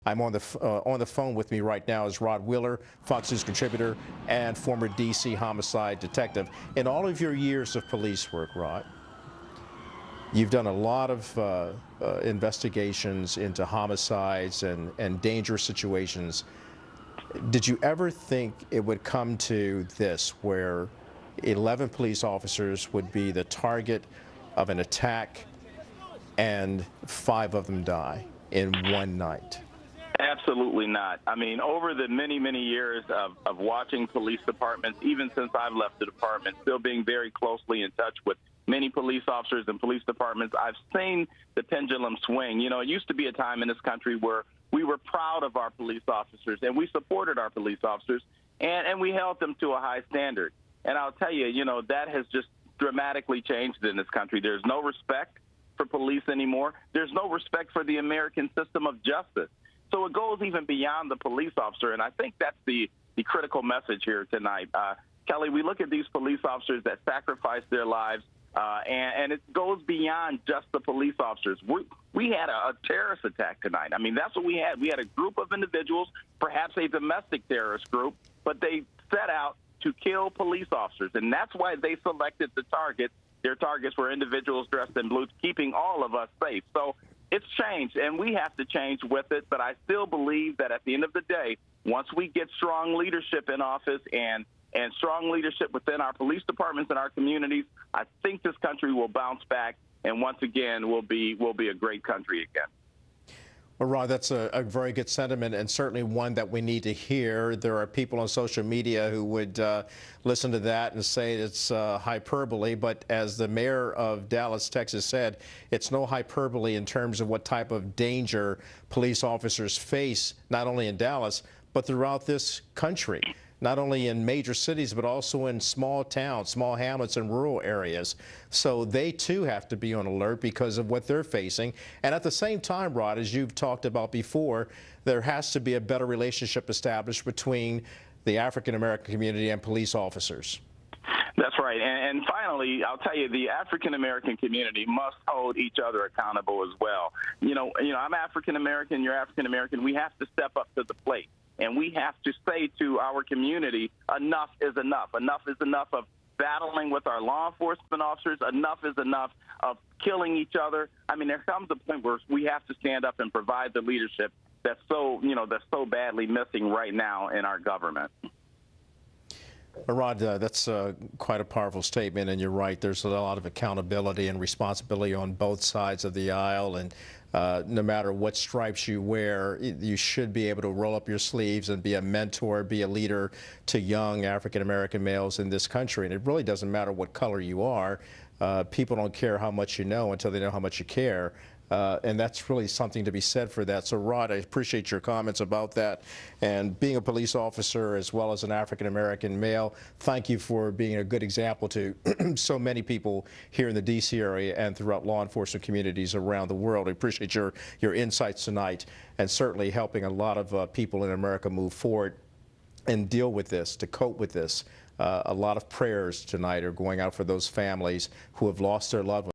On the phone with me right now is Rod Wheeler, Fox News contributor and former D.C. homicide detective. In all of your years of police work, Rod, you've done a lot of investigations into homicides and dangerous situations. Did you ever think it would come to this, where 11 police officers would be the target of an attack and 5 of them die in one night? Absolutely not. I mean, over the many, many years of watching police departments, even since I've left the department, still being very closely in touch with many police officers and police departments, I've seen the pendulum swing. You know, it used to be a time in this country where we were proud of our police officers and we supported our police officers and we held them to a high standard. And I'll tell you, you know, that has just dramatically changed in this country. There's no respect for police anymore. There's no respect for the American system of justice. So it goes even beyond the police officer, and I think that's the critical message here tonight. Kelly, we look at these police officers that sacrifice their lives, and it goes beyond just the police officers. We had a terrorist attack tonight. I mean, that's what we had. We had a group of individuals, perhaps a domestic terrorist group, but they set out to kill police officers, and that's why they selected the targets. Their targets were individuals dressed in blue, keeping all of us safe. So it's changed, and we have to change with it, but I still believe that at the end of the day, once we get strong leadership in office and strong leadership within our police departments and our communities, I think this country will bounce back, and once again, we'll be a great country again. Well, Rod, that's a very good sentiment, and certainly one that we need to hear. There are people on social media who would listen to that and say it's hyperbole, but as the mayor of Dallas, Texas said, it's no hyperbole in terms of what type of danger police officers face, not only in Dallas, but throughout this country. Not only in major cities, but also in small towns, small hamlets, and rural areas. So they, too, have to be on alert because of what they're facing. And at the same time, Rod, as you've talked about before, there has to be a better relationship established between the African-American community and police officers. That's right. And finally, I'll tell you, the African-American community must hold each other accountable as well. You know, I'm African-American, you're African-American. We have to step up to the plate. And we have to say to our community, enough is enough. Enough is enough of battling with our law enforcement officers. Enough is enough of killing each other. I mean, there comes a point where we have to stand up and provide the leadership that's so badly missing right now in our government. Rod, that's quite a powerful statement, and you're right. There's a lot of accountability and responsibility on both sides of the aisle, and no matter what stripes you wear, you should be able to roll up your sleeves and be a mentor, be a leader to young African-American males in this country. And it really doesn't matter what color you are. People don't care how much you know until they know how much you care. And that's really something to be said for that. So, Rod, I appreciate your comments about that. And being a police officer as well as an African-American male, thank you for being a good example to so many people here in the D.C. area and throughout law enforcement communities around the world. I appreciate your insights tonight, and certainly helping a lot of people in America move forward and deal with this, to cope with this. A lot of prayers tonight are going out for those families who have lost their loved ones.